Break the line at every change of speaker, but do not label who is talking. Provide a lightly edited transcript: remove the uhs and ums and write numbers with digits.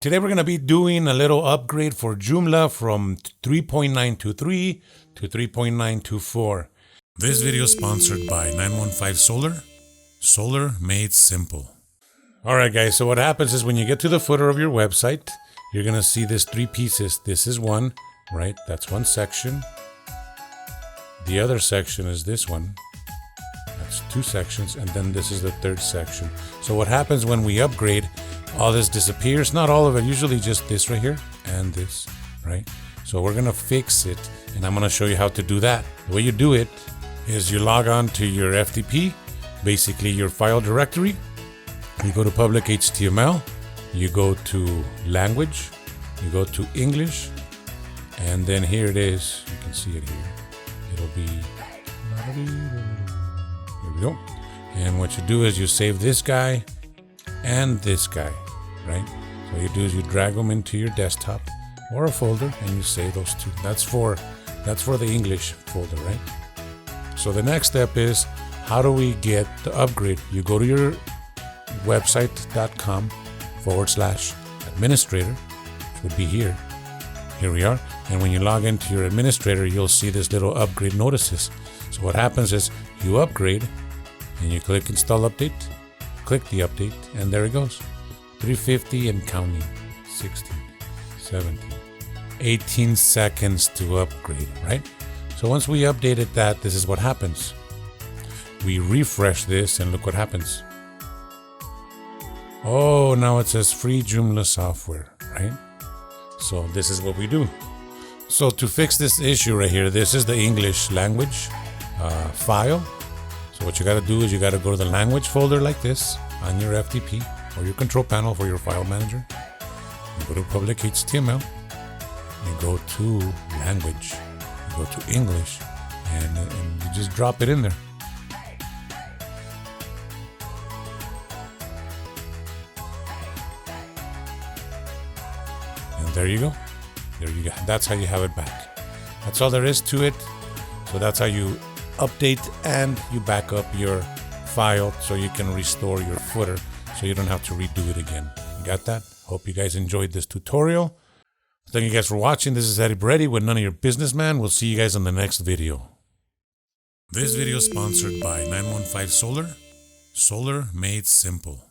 Today we're going to be doing a little upgrade for Joomla from 3.923 to 3.924. This video is sponsored by 915 Solar. Solar made simple. Alright guys, so what happens is when you get to the footer of your website, you're going to see this three pieces. This is one, right? That's one section. The other section is this one. That's two sections, and then this is the third section. So what happens when we upgrade, all this disappears. Not all of it, usually just this right here and this, right? So we're gonna fix it, and I'm gonna show you how to do that. The way you do it is you log on to your FTP, basically your file directory. You go to public HTML, you go to language, you go to English, and then here it is. You can see it here. It'll be, here we go. And what you do is you save this guy and this guy, right? So what you do is you drag them into your desktop or a folder and you save those two. That's for the English folder, right? So the next step is, how do we get the upgrade? You go to your website.com/administrator, which would be here. Here we are. And when you log into your administrator, you'll see this little upgrade notices. So what happens is you upgrade and you click install update, click the update, and there it goes. 350 and counting. 16, 17, 18 seconds to upgrade, right? So once we updated that, this is what happens. We refresh this and look what happens. Oh, now it says free Joomla software, right? So this is what we do. So to fix this issue right here, this is the English language file. So what you got to do is you got to go to the language folder like this on your FTP or your control panel for your file manager. You go to public HTML, you go to language, you go to English, and you just drop it in there. And there you go. There you go. That's how you have it back. That's all there is to it. So that's how you update and you back up your file so you can restore your footer so you don't have to redo it again. You got that? Hope you guys enjoyed this tutorial. Thank you guys for watching. This is Eddie Brady with None of Your Business, Man. We'll see you guys on the next video. This video is sponsored by 915 Solar. Solar made simple.